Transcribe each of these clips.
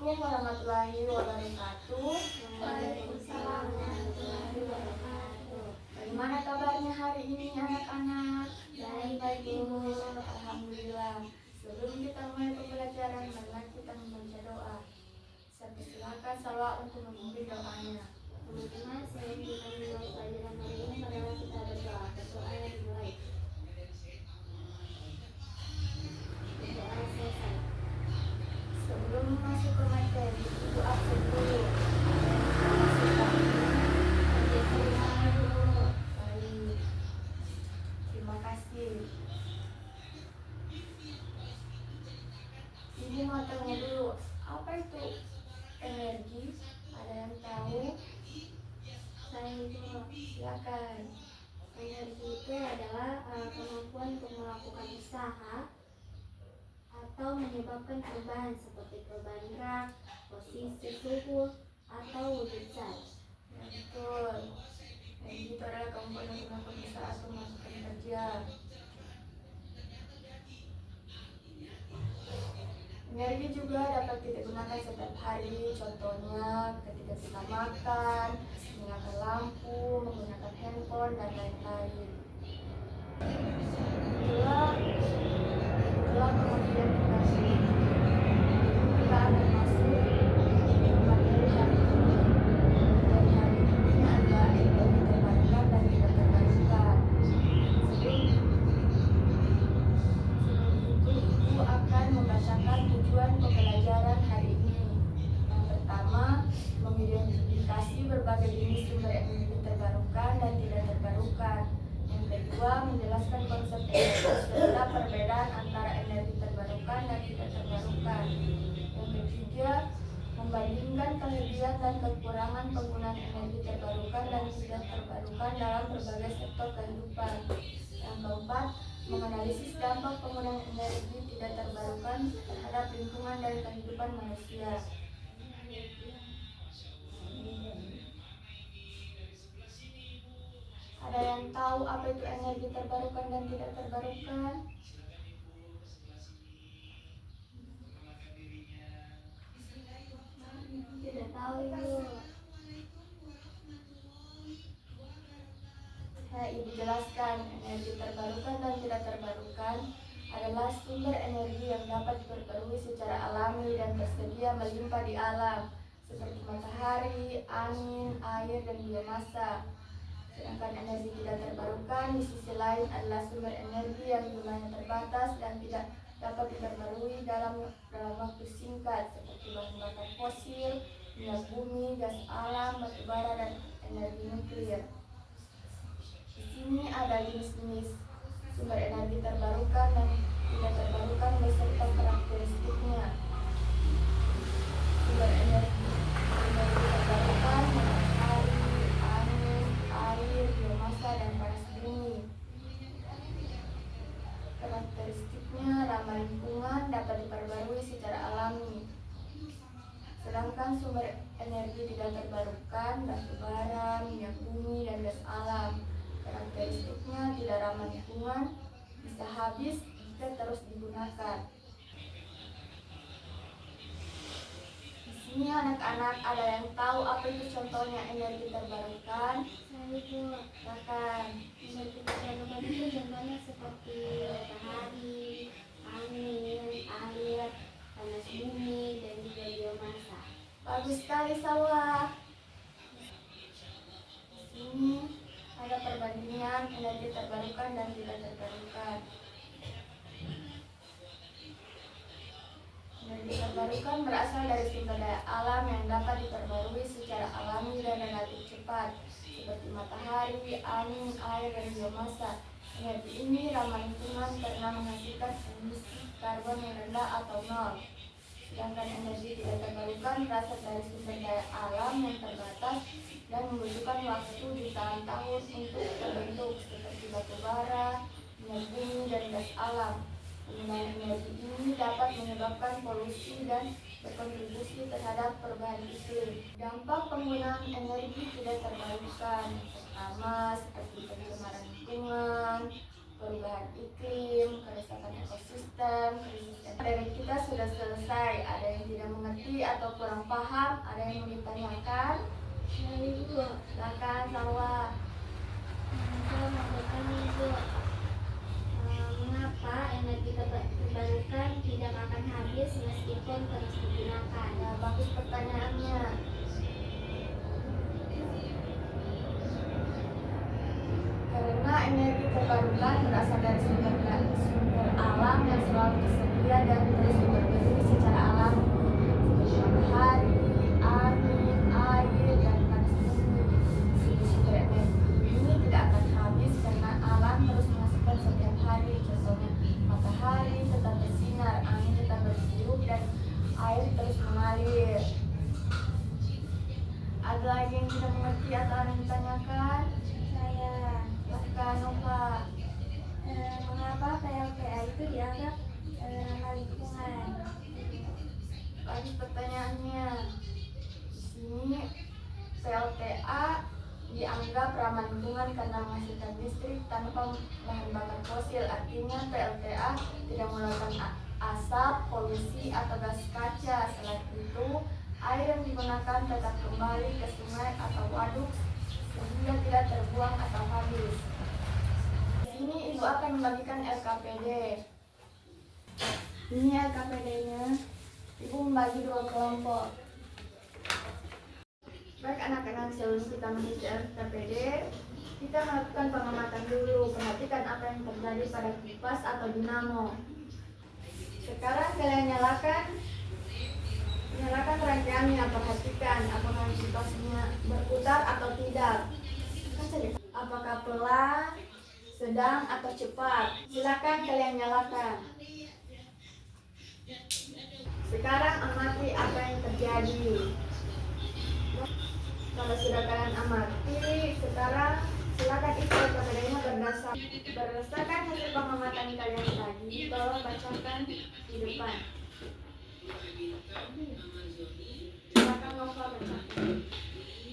Assalamualaikum warahmatullahi wabarakatuh. Waalaikumsalam warahmatullahi wabarakatuh. Bagaimana kabarnya hari ini anak-anak? Baik, Ibu. Alhamdulillah. Sebelum kita mulai pembelajaran, marilah kita membaca doa. Saya persilakan Salwa untuk memimpin doanya. Teman-teman, sebelum kita mulai pelajaran hari ini, marilah kita berdoa. Berdoa yang dimulai. Berdoa selesai. Sebelum masuk ke materi, Ibu absen dulu. Baik. Terima kasih. Ibu mau tanya dulu, apa itu energi? Ada yang tahu? Saya Ibu. Silakan. Energi itu adalah kemampuan untuk melakukan usaha atau menyebabkan perubahan seperti perubahan gerak, posisi suhu, atau wujud zat. Ya, betul. Energi itu adalah kemampuan untuk melakukan usaha atau melakukan kerja. Energi juga dapat kita gunakan setiap hari, contohnya ketika kita makan, menggunakan lampu, menggunakan handphone, dan lain-lain. Itulah kemudian kita akan masuk ke materi hari ini. Materi hari ini adalah energi terbarukan dan tidak terbarukan. Sebelum itu, Ibu akan membacakan tujuan pembelajaran hari ini. Yang pertama, mengidentifikasi berbagai jenis sumber energi terbarukan dan tidak terbarukan. Yang kedua, menjelaskan konsep energi serta perbedaan antara energi terbarukan dan tidak terbarukan. Yang ketiga, membandingkan kelebihan dan kekurangan penggunaan energi terbarukan dan tidak terbarukan dalam berbagai sektor kehidupan. Yang keempat, menganalisis dampak penggunaan energi tidak terbarukan terhadap lingkungan dan kehidupan manusia. Ada yang tahu apa itu energi terbarukan dan tidak terbarukan? Tidak tahu Ibu. Ibu jelaskan, energi terbarukan dan tidak terbarukan adalah sumber energi yang dapat diperbarui secara alami dan tersedia melimpah di alam, seperti matahari, angin, air, dan biomasa. Sedangkan energi tidak terbarukan di sisi lain adalah sumber energi yang jumlahnya terbatas dan tidak dapat diperbarui dalam waktu singkat, seperti bahan bakar fosil, minyak bumi, gas alam, batu bara, dan energi nuklir. Di sini ada jenis-jenis sumber energi terbarukan dan tidak terbarukan beserta karakteristiknya. Sumber energi terbarukan matahari, angin, air, biomasa, dan panas bumi. Karakteristiknya ramah lingkungan, dapat diperbarui secara alami. Sedangkan sumber energi tidak terbarukan, batu bara, minyak bumi, dan gas alam, karakteristiknya tidak ramah lingkungan, bisa habis jika terus digunakan. Di sini anak-anak ada yang tahu apa itu contohnya energi terbarukan? Saya Ibu. Silakan. Energi terbarukan itu contohnya seperti matahari, angin, air, panas bumi, dan juga biomasa. Bagus sekali Salwa. Di sini ada perbandingan energi terbarukan dan tidak terbarukan. Energi terbarukan berasal dari sumber daya alam yang dapat diperbarui secara alami dan relatif cepat, seperti matahari, angin, air, dan biomasa. Energi ini ramah lingkungan karena menghasilkan emisi karbon yang rendah atau nol. Sedangkan energi tidak terbarukan berasal dari sumber daya alam yang terbatas dan membutuhkan waktu jutaan tahun untuk terbentuk, seperti batu bara, minyak bumi, dan gas alam. Penggunaan energi ini dapat menyebabkan polusi dan berkontribusi terhadap perubahan iklim. Dampak penggunaan energi tidak terbarukan pertama seperti pencemaran lingkungan, perubahan iklim, kerusakan ekosistem, krisis energi. Kita sudah selesai. Ada yang tidak mengerti atau kurang paham, ada yang mau ditanyakan? Ibu, Silakan, Salwa. saya mau bertanya Ibu, mengapa energi terbarukan tidak akan habis meskipun terus digunakan? Nah, bagus pertanyaannya. Karena energi terbarukan berasal dari sumber alam yang selalu tersedia dan terus diperbarui secara alami, seperti matahari, angin, air, dan panas bumi. Sumber energi ini tidak akan habis karena alam terus menghasilkan setiap hari. Contohnya matahari tetap bersinar, angin tetap bertiup, dan air terus mengalir. Ada lagi yang tidak mengerti atau ada yang ditanyakan? Saya, Silakan, Nova. mengapa PLTA itu dianggap ramah lingkungan? Bagus pertanyaannya. Di sini PLTA dianggap ramah lingkungan karena menghasilkan listrik tanpa bahan bakar fosil. Artinya PLTA tidak mengeluarkan asap, polusi, atau gas kaca. Selain itu, air yang digunakan tetap kembali ke sungai atau waduk sehingga tidak terbuang atau habis. Di sini Ibu akan membagikan LKPD. Ini LKPD-nya. Ibu membagi 2 kelompok. Baik anak-anak, sebelum kita mengisi LKPD, kita melakukan pengamatan dulu. Perhatikan apa yang terjadi pada kipas atau dinamo. Sekarang kalian nyalakan rangkaiannya. Perhatikan apakah kipasnya berputar atau tidak. Apakah pelan, sedang, atau cepat. Silakan kalian nyalakan. Sekarang amati apa yang terjadi. Kalau sudah kalian amati, sekarang silakan isi LKPD-nya berdasarkan hasil pengamatan kalian tadi. Tolong bacakan di depan. Silakan Nova bacakan.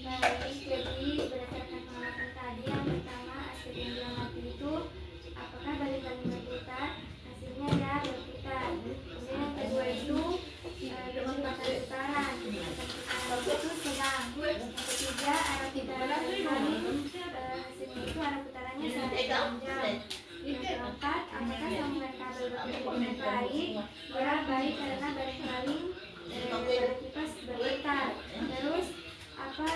Baik, jadi berdasarkan pengamatan tadi, yang pertama aspek yang diamati itu apakah balik-balik berputar, hasilnya ya berputar. Kemudian yang kedua itu kecepatan putaran, itu sedang. Yang ketiga arah putaran balik, hasilnya itu arah putarannya 1 jam. Yang keempat, apakah sambungan kabel berhubungan baik, ya baik karena barangkali pada kipas berputar. Terus apa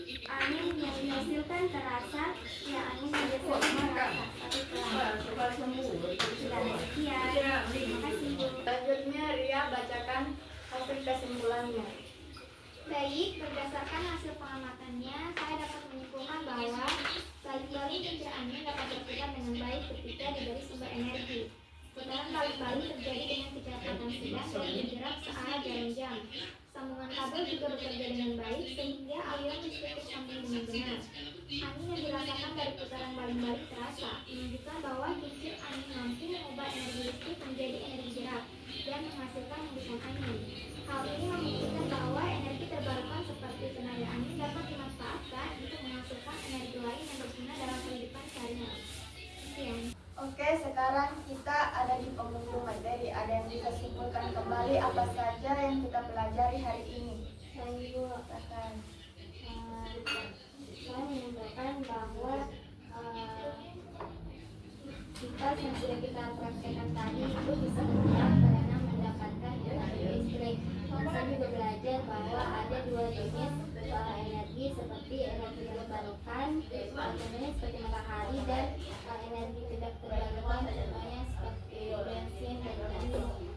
angin yang dihasilkan terasa, ya angin yang dihasilkan terasa tapi pelan. Sudah sekian, terima kasih Bu. Selanjutnya Ria bacakan hasil kesimpulannya. Baik, berdasarkan hasil pengamatannya, saya dapat menyimpulkan bahwa balik-balik kincir angin dapat berputar dengan baik ketika diberi sumber energi. Putaran balik-balik terjadi dengan kecepatan sedang dan bergerak searah jarum jam. Sambungan kabel juga bekerja dengan baik sehingga aliran listrik tersambung dengan benar. Angin yang dirasakan dari putaran balik-balik terasa, menunjukkan bahwa kincir angin mampu mengubah energi listrik menjadi energi gerak dan menghasilkan hembusan angin. Hal ini membuktikan bahwa energi terbarukan seperti tenaga angin dapat dimanfaatkan untuk menghasilkan energi lain yang berguna dalam kehidupan sehari-hari. Sekian. Oke, sekarang kita ada di penghujung materi. Ada yang bisa simpulkan kembali apa saja yang kita pelajari hari ini? Baik Bu, Silakan. saya menyampaikan bahwa kipas yang sudah kita praktekkan tadi itu bisa mengubah karena mendapatkan energi listrik. Dan saya juga belajar bahwa ada 2 jenis energi seperti energi terbarukan, contohnya seperti matahari, dan energi tidak terbarukan, contohnya seperti bensin dan lain-lain.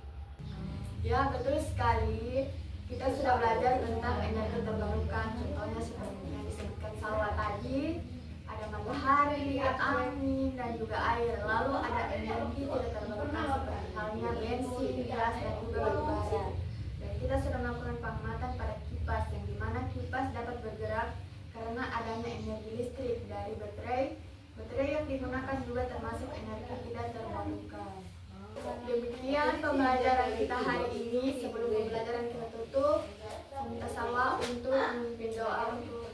Ya, betul sekali. Kita sudah belajar tentang energi terbarukan. Contohnya seperti yang disebutkan Salwa tadi, ada matahari, angin, dan juga air. Lalu ada energi tidak terbarukan seperti halnya bensin, gas, dan juga batu bara. Dan kita sudah melakukan pengamatan pada kipas, yang dimana kipas dapat bergerak karena adanya energi listrik dari baterai. Baterai yang digunakan juga termasuk energi tidak terbarukan. Demikian pembelajaran kita hari ini. Sebelum pembelajaran kita tutup, minta Salwa untuk memimpin doa untuk